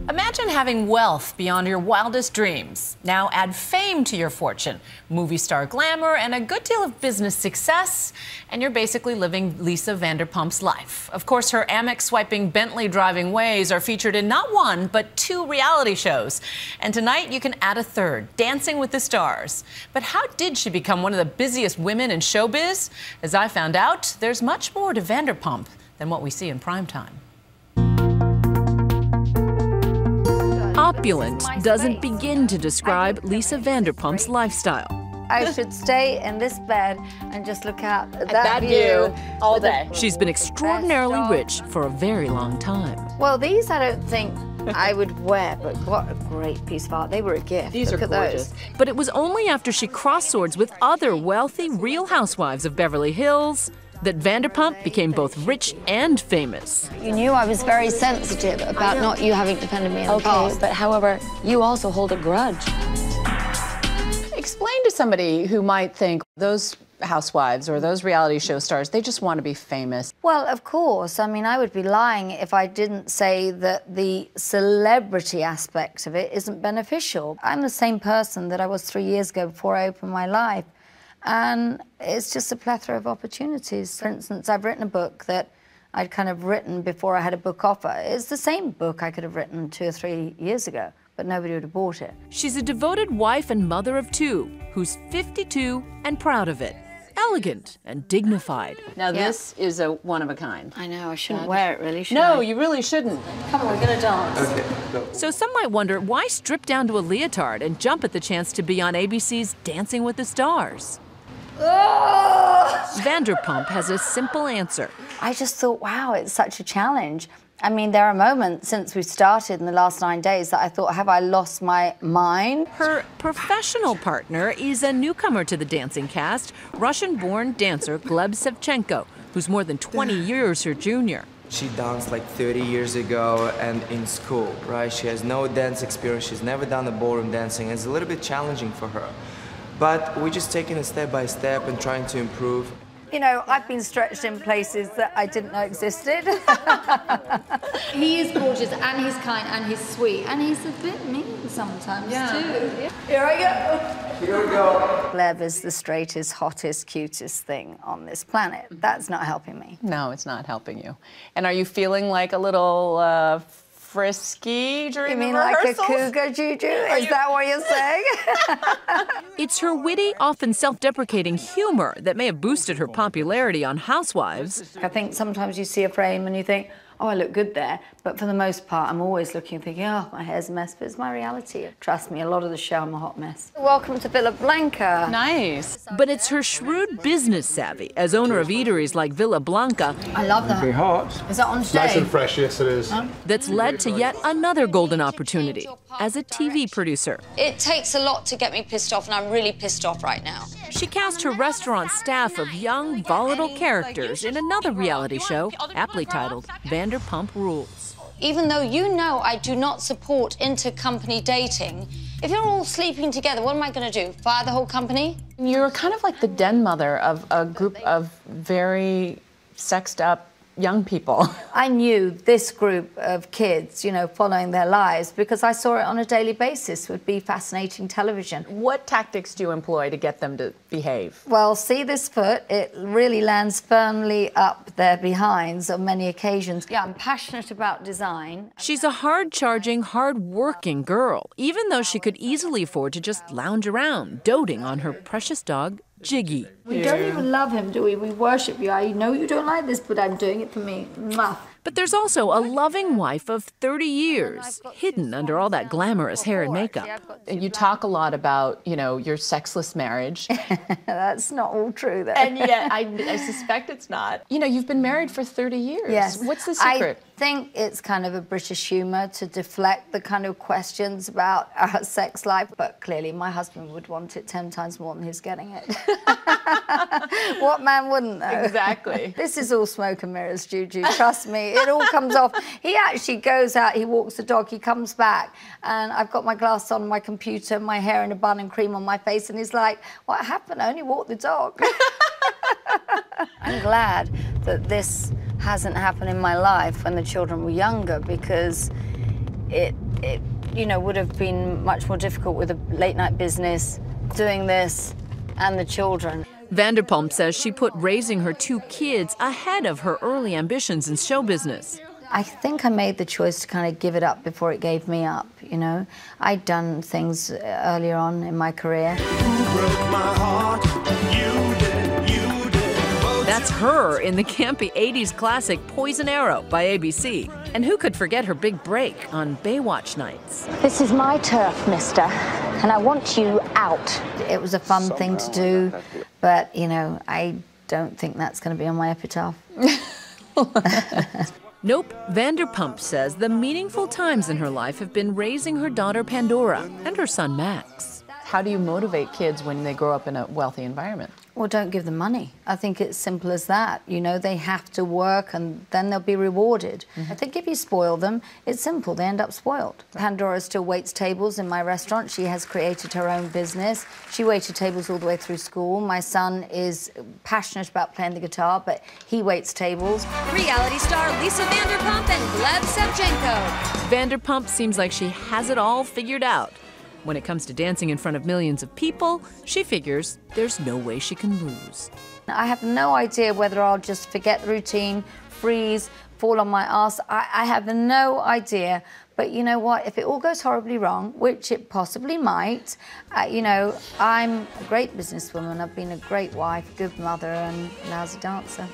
Imagine having wealth beyond your wildest dreams. Now add fame to your fortune, movie star glamour, and a good deal of business success, and you're basically living Lisa Vanderpump's life. Of course, her Amex-swiping, Bentley-driving ways are featured in not one, but 2 reality shows. And tonight, you can add a third, Dancing with the Stars. But how did she become one of the busiest women in showbiz? As I found out, there's much more to Vanderpump than what we see in primetime. Opulent doesn't begin to describe Lisa Vanderpump's lifestyle. I should stay in this bed and just look out at that view all day. She's been extraordinarily rich for a very long time. Well, these I don't think I would wear, but what a great piece of art. They were a gift. These look are at gorgeous. those. But it was only after she crossed swords with other wealthy Real Housewives of Beverly Hills that Vanderpump became both rich and famous. You knew I was very sensitive about not you having defended me in the past. But however, you also hold a grudge. Explain to somebody who might think those housewives or those reality show stars, they just want to be famous. Well, of course. I mean, I would be lying if I didn't say that the celebrity aspect of it isn't beneficial. I'm the same person that I was 3 years ago before I opened my life. And it's just a plethora of opportunities. For instance, I've written a book that I'd kind of written before I had a book offer. It's the same book I could have written 2 or 3 years ago, but nobody would have bought it. She's a devoted wife and mother of 2 who's 52 and proud of it. Elegant and dignified. Now this is a one of a kind. I know, I shouldn't wear it really, should No, I? you really shouldn't. Come on, we're gonna dance. Okay, go. So some might wonder, why strip down to a leotard and jump at the chance to be on ABC's Dancing with the Stars? Vanderpump has a simple answer. I just thought, wow, it's such a challenge. I mean, there are moments since we started in the last 9 days that I thought, have I lost my mind? Her professional partner is a newcomer to the dancing cast, Russian-born dancer Gleb Sevchenko, who's more than 20 years her junior. She danced like 30 years ago and in school, right? She has no dance experience. She's never done the ballroom dancing. It's a little bit challenging for her. But we're just taking it step by step and trying to improve. You know, I've been stretched in places that I didn't know existed. He is gorgeous, and he's kind, and he's sweet, and he's a bit mean sometimes, too. Here I go. Here we go. Gleb is the straightest, hottest, cutest thing on this planet. That's not helping me. No, it's not helping you. And are you feeling like a little frisky during You mean the rehearsals? like a cougar, Juju? Is that what you're saying? It's her witty, often self-deprecating humor that may have boosted her popularity on Housewives. I think sometimes you see a frame and you think, oh, I look good there. But for the most part, I'm always looking and thinking, oh, my hair's a mess. But it's my reality. Trust me, a lot of the show, I'm a hot mess. Welcome to Villa Blanca. Nice. But it's her shrewd business savvy as owner of eateries like Villa Blanca I love that. Be hot. Is that on Nice stage? and fresh, yes it is. that's led to yet another golden opportunity as a TV producer. It takes a lot to get me pissed off, and I'm really pissed off right now. She cast her restaurant staff of young, volatile characters in another reality show, aptly titled Vanderpump Rules. Even though you know I do not support intercompany dating, if you're all sleeping together, what am I going to do? Fire the whole company? You're kind of like the den mother of a group of very sexed up young people. I knew this group of kids, you know, following their lives because I saw it on a daily basis would be fascinating television. What tactics do you employ to get them to behave? Well, see this foot? It really lands firmly up their behinds on many occasions. Yeah, I'm passionate about design. She's a hard-charging, hard-working girl, even though she could easily afford to just lounge around, doting on her precious dog, Jiggy. We don't even love him, do we? We worship you. I know you don't like this, but I'm doing it for me. Mwah. But there's also a loving wife of 30 years, hidden under all that glamorous hair and makeup. You talk a lot about, you know, your sexless marriage. That's not all true, though. And yet, I suspect it's not. You know, you've been married for 30 years. Yes. What's the secret? I think it's kind of a British humour to deflect the kind of questions about our sex life, but clearly my husband would want it 10 times more than he's getting it. What man wouldn't, though? Exactly. This is all smoke and mirrors, Juju. Trust me, it all comes off. He actually goes out, he walks the dog, he comes back, and I've got my glass on, my computer, my hair in a bun and cream on my face, and he's like, what happened? I only walked the dog. I'm glad that this hasn't happened in my life when the children were younger, because it you know, would have been much more difficult with a late night business, doing this, and the children. Vanderpump says she put raising her 2 kids ahead of her early ambitions in show business. I think I made the choice to kind of give it up before it gave me up, you know. I'd done things earlier on in my career. That's her in the campy 80s classic Poison Arrow by ABC. And who could forget her big break on Baywatch nights? This is my turf, mister, and I want you out. It was a fun thing to do, but, you know, I don't think that's going to be on my epitaph. Nope, Vanderpump says the meaningful times in her life have been raising her daughter Pandora and her son Max. How do you motivate kids when they grow up in a wealthy environment? Well, don't give them money. I think it's simple as that. You know, they have to work and then they'll be rewarded. I think if you spoil them, it's simple, they end up spoiled. Pandora still waits tables in my restaurant. She has created her own business. She waited tables all the way through school. My son is passionate about playing the guitar, but he waits tables. Reality star Lisa Vanderpump and Gleb Sevchenko. Vanderpump seems like she has it all figured out. When it comes to dancing in front of millions of people, she figures there's no way she can lose. I have no idea whether I'll just forget the routine, freeze, fall on my ass. I have no idea. But you know what? If it all goes horribly wrong, which it possibly might, you know, I'm a great businesswoman. I've been a great wife, good mother, and lousy dancer.